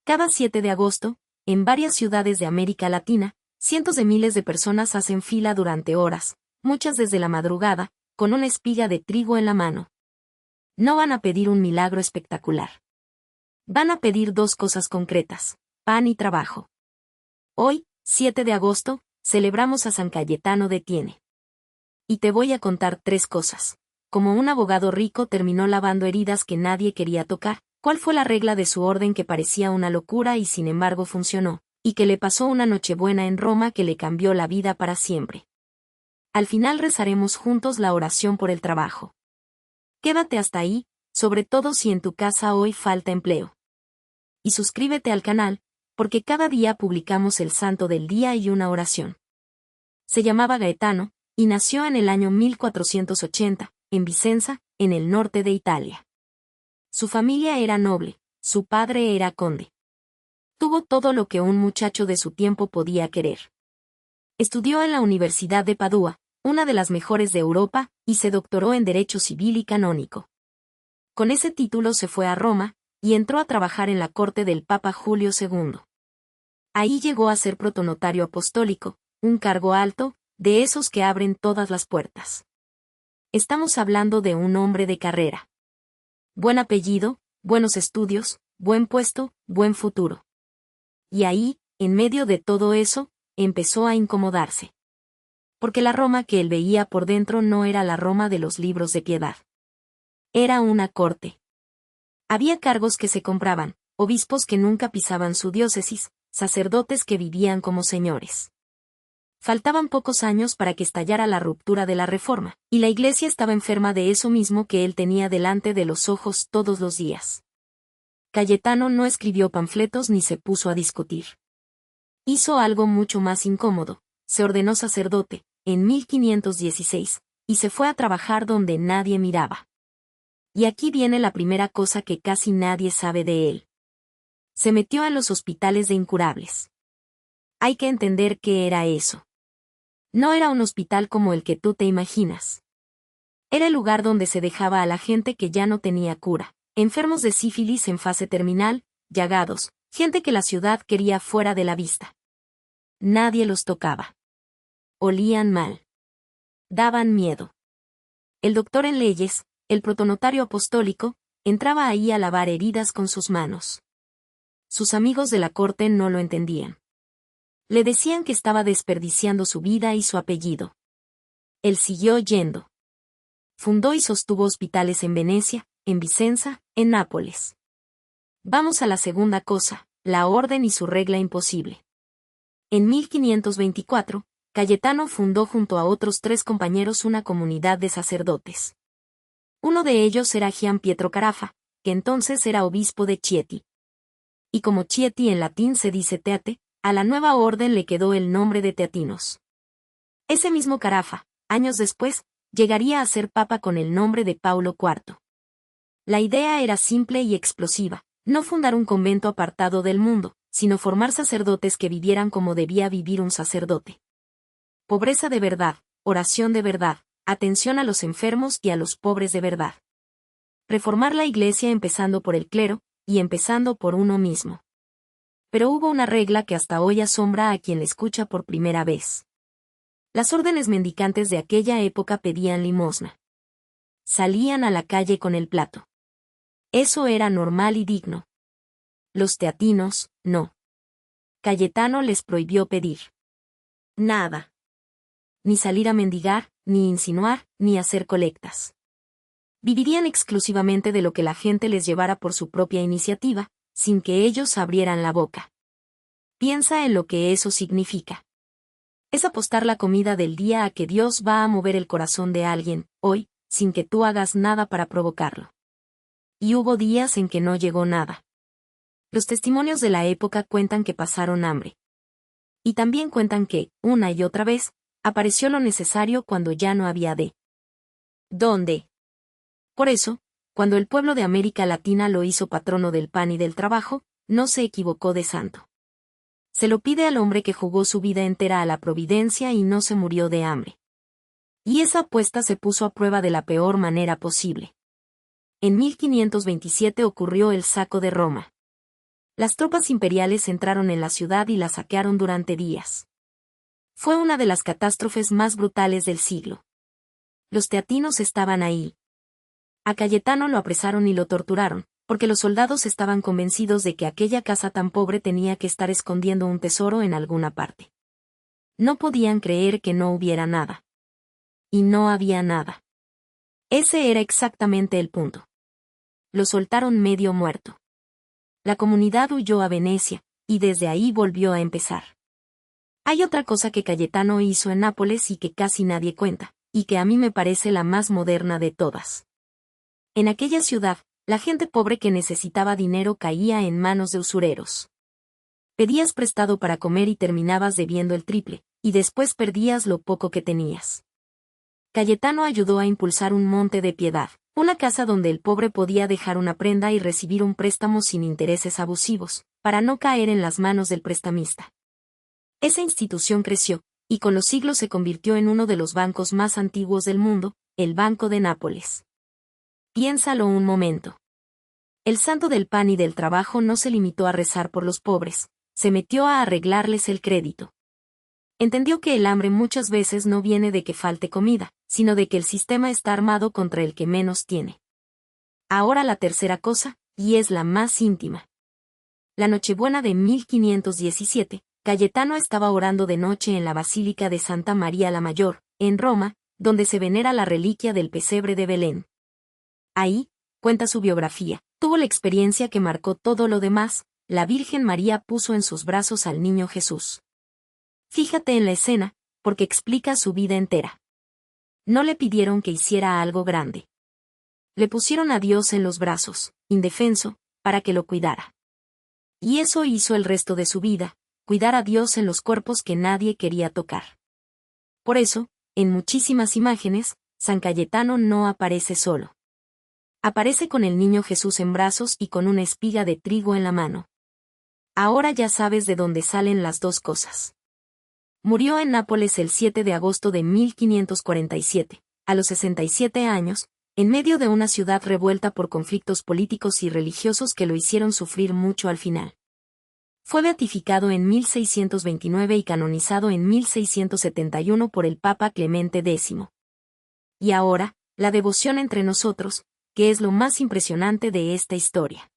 Cada 7 de agosto, en varias ciudades de América Latina, cientos de miles de personas hacen fila durante horas, muchas desde la madrugada, con una espiga de trigo en la mano. No van a pedir un milagro espectacular. Van a pedir dos cosas concretas: pan y trabajo. Hoy, 7 de agosto, celebramos a San Cayetano de Thiene. Y te voy a contar 3 cosas. Como un abogado rico terminó lavando heridas que nadie quería tocar, cuál fue la regla de su orden que parecía una locura y sin embargo funcionó, y que le pasó una Nochebuena en Roma que le cambió la vida para siempre. Al final rezaremos juntos la oración por el trabajo. Quédate hasta ahí, sobre todo si en tu casa hoy falta empleo. Y suscríbete al canal, porque cada día publicamos el santo del día y una oración. Se llamaba Gaetano, y nació en el año 1480, en Vicenza, en el norte de Italia. Su familia era noble, su padre era conde. Tuvo todo lo que un muchacho de su tiempo podía querer. Estudió en la Universidad de Padua, una de las mejores de Europa, y se doctoró en Derecho Civil y Canónico. Con ese título se fue a Roma, y entró a trabajar en la corte del Papa Julio II. Ahí llegó a ser protonotario apostólico, un cargo alto, de esos que abren todas las puertas. Estamos hablando de un hombre de carrera. Buen apellido, buenos estudios, buen puesto, buen futuro. Y ahí, en medio de todo eso, empezó a incomodarse. Porque la Roma que él veía por dentro no era la Roma de los libros de piedad. Era una corte. Había cargos que se compraban, obispos que nunca pisaban su diócesis, sacerdotes que vivían como señores. Faltaban pocos años para que estallara la ruptura de la Reforma, y la Iglesia estaba enferma de eso mismo que él tenía delante de los ojos todos los días. Cayetano no escribió panfletos ni se puso a discutir. Hizo algo mucho más incómodo: se ordenó sacerdote, en 1516, y se fue a trabajar donde nadie miraba. Y aquí viene la primera cosa que casi nadie sabe de él. Se metió a los hospitales de incurables. Hay que entender qué era eso. No era un hospital como el que tú te imaginas. Era el lugar donde se dejaba a la gente que ya no tenía cura, enfermos de sífilis en fase terminal, llagados, gente que la ciudad quería fuera de la vista. Nadie los tocaba. Olían mal. Daban miedo. El doctor en leyes, el protonotario apostólico, entraba ahí a lavar heridas con sus manos. Sus amigos de la corte no lo entendían. Le decían que estaba desperdiciando su vida y su apellido. Él siguió yendo. Fundó y sostuvo hospitales en Venecia, en Vicenza, en Nápoles. Vamos a la segunda cosa: la orden y su regla imposible. En 1524, Cayetano fundó junto a otros 3 compañeros una comunidad de sacerdotes. Uno de ellos era Gian Pietro Carafa, que entonces era obispo de Chieti. Y como Chieti en latín se dice teate, a la nueva orden le quedó el nombre de teatinos. Ese mismo Carafa, años después, llegaría a ser papa con el nombre de Paulo IV. La idea era simple y explosiva: no fundar un convento apartado del mundo, sino formar sacerdotes que vivieran como debía vivir un sacerdote. Pobreza de verdad, oración de verdad, atención a los enfermos y a los pobres de verdad. Reformar la Iglesia empezando por el clero, y empezando por uno mismo. Pero hubo una regla que hasta hoy asombra a quien la escucha por primera vez. Las órdenes mendicantes de aquella época pedían limosna. Salían a la calle con el plato. Eso era normal y digno. Los teatinos, no. Cayetano les prohibió pedir nada. Ni salir a mendigar, ni insinuar, ni hacer colectas. Vivirían exclusivamente de lo que la gente les llevara por su propia iniciativa, sin que ellos abrieran la boca. Piensa en lo que eso significa. Es apostar la comida del día a que Dios va a mover el corazón de alguien, hoy, sin que tú hagas nada para provocarlo. Y hubo días en que no llegó nada. Los testimonios de la época cuentan que pasaron hambre. Y también cuentan que, una y otra vez, apareció lo necesario cuando ya no había de ¿dónde? Por eso, cuando el pueblo de América Latina lo hizo patrono del pan y del trabajo, no se equivocó de santo. Se lo pide al hombre que jugó su vida entera a la providencia y no se murió de hambre. Y esa apuesta se puso a prueba de la peor manera posible. En 1527 ocurrió el saco de Roma. Las tropas imperiales entraron en la ciudad y la saquearon durante días. Fue una de las catástrofes más brutales del siglo. Los teatinos estaban ahí. A Cayetano lo apresaron y lo torturaron, porque los soldados estaban convencidos de que aquella casa tan pobre tenía que estar escondiendo un tesoro en alguna parte. No podían creer que no hubiera nada. Y no había nada. Ese era exactamente el punto. Lo soltaron medio muerto. La comunidad huyó a Venecia, y desde ahí volvió a empezar. Hay otra cosa que Cayetano hizo en Nápoles y que casi nadie cuenta, y que a mí me parece la más moderna de todas. En aquella ciudad, la gente pobre que necesitaba dinero caía en manos de usureros. Pedías prestado para comer y terminabas debiendo el triple, y después perdías lo poco que tenías. Cayetano ayudó a impulsar un monte de piedad, una casa donde el pobre podía dejar una prenda y recibir un préstamo sin intereses abusivos, para no caer en las manos del prestamista. Esa institución creció, y con los siglos se convirtió en uno de los bancos más antiguos del mundo, el Banco de Nápoles. Piénsalo un momento. El santo del pan y del trabajo no se limitó a rezar por los pobres, se metió a arreglarles el crédito. Entendió que el hambre muchas veces no viene de que falte comida, sino de que el sistema está armado contra el que menos tiene. Ahora la tercera cosa, y es la más íntima. La Nochebuena de 1517, Cayetano estaba orando de noche en la Basílica de Santa María la Mayor, en Roma, donde se venera la reliquia del pesebre de Belén. Ahí, cuenta su biografía, tuvo la experiencia que marcó todo lo demás, la Virgen María puso en sus brazos al niño Jesús. Fíjate en la escena, porque explica su vida entera. No le pidieron que hiciera algo grande. Le pusieron a Dios en los brazos, indefenso, para que lo cuidara. Y eso hizo el resto de su vida, cuidar a Dios en los cuerpos que nadie quería tocar. Por eso, en muchísimas imágenes, San Cayetano no aparece solo. Aparece con el niño Jesús en brazos y con una espiga de trigo en la mano. Ahora ya sabes de dónde salen las dos cosas. Murió en Nápoles el 7 de agosto de 1547, a los 67 años, en medio de una ciudad revuelta por conflictos políticos y religiosos que lo hicieron sufrir mucho al final. Fue beatificado en 1629 y canonizado en 1671 por el Papa Clemente X. Y ahora, la devoción entre nosotros, que es lo más impresionante de esta historia.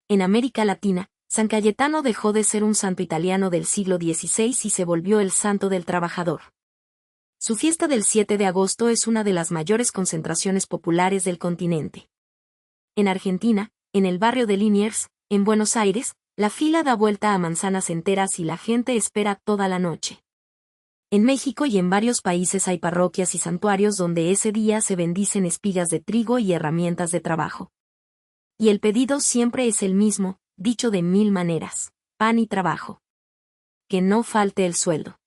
En América Latina, San Cayetano dejó de ser un santo italiano del siglo XVI y se volvió el santo del trabajador. Su fiesta del 7 de agosto es una de las mayores concentraciones populares del continente. En Argentina, en el barrio de Liniers, en Buenos Aires, la fila da vuelta a manzanas enteras y la gente espera toda la noche. En México y en varios países hay parroquias y santuarios donde ese día se bendicen espigas de trigo y herramientas de trabajo. Y el pedido siempre es el mismo, dicho de mil maneras: pan y trabajo. Que no falte el sueldo.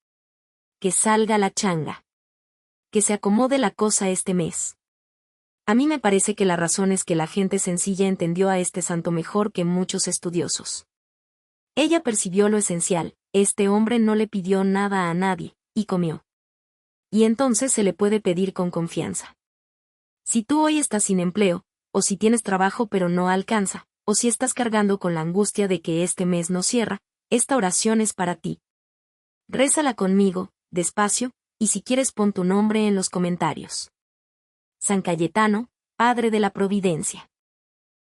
Que salga la changa. Que se acomode la cosa este mes. A mí me parece que la razón es que la gente sencilla entendió a este santo mejor que muchos estudiosos. Ella percibió lo esencial: este hombre no le pidió nada a nadie, y comió. Y entonces se le puede pedir con confianza. Si tú hoy estás sin empleo, o si tienes trabajo pero no alcanza, o si estás cargando con la angustia de que este mes no cierra, esta oración es para ti. Rézala conmigo, despacio, y si quieres pon tu nombre en los comentarios. San Cayetano, Padre de la Providencia.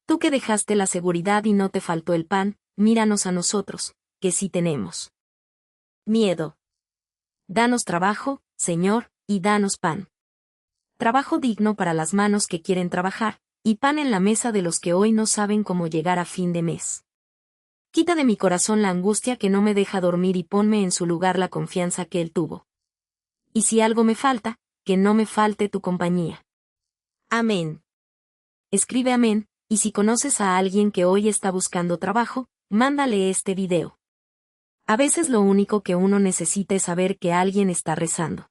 Tú que dejaste la seguridad y no te faltó el pan, míranos a nosotros, que sí tenemos miedo. Danos trabajo, Señor, y danos pan. Trabajo digno para las manos que quieren trabajar, y pan en la mesa de los que hoy no saben cómo llegar a fin de mes. Quita de mi corazón la angustia que no me deja dormir y ponme en su lugar la confianza que él tuvo. Y si algo me falta, que no me falte tu compañía. Amén. Escribe amén, y si conoces a alguien que hoy está buscando trabajo, mándale este video. A veces lo único que uno necesita es saber que alguien está rezando.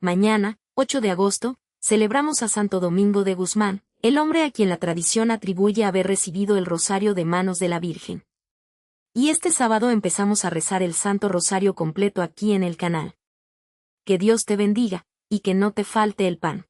Mañana, 8 de agosto, celebramos a Santo Domingo de Guzmán, el hombre a quien la tradición atribuye haber recibido el rosario de manos de la Virgen. Y este sábado empezamos a rezar el Santo Rosario completo aquí en el canal. Que Dios te bendiga, y que no te falte el pan.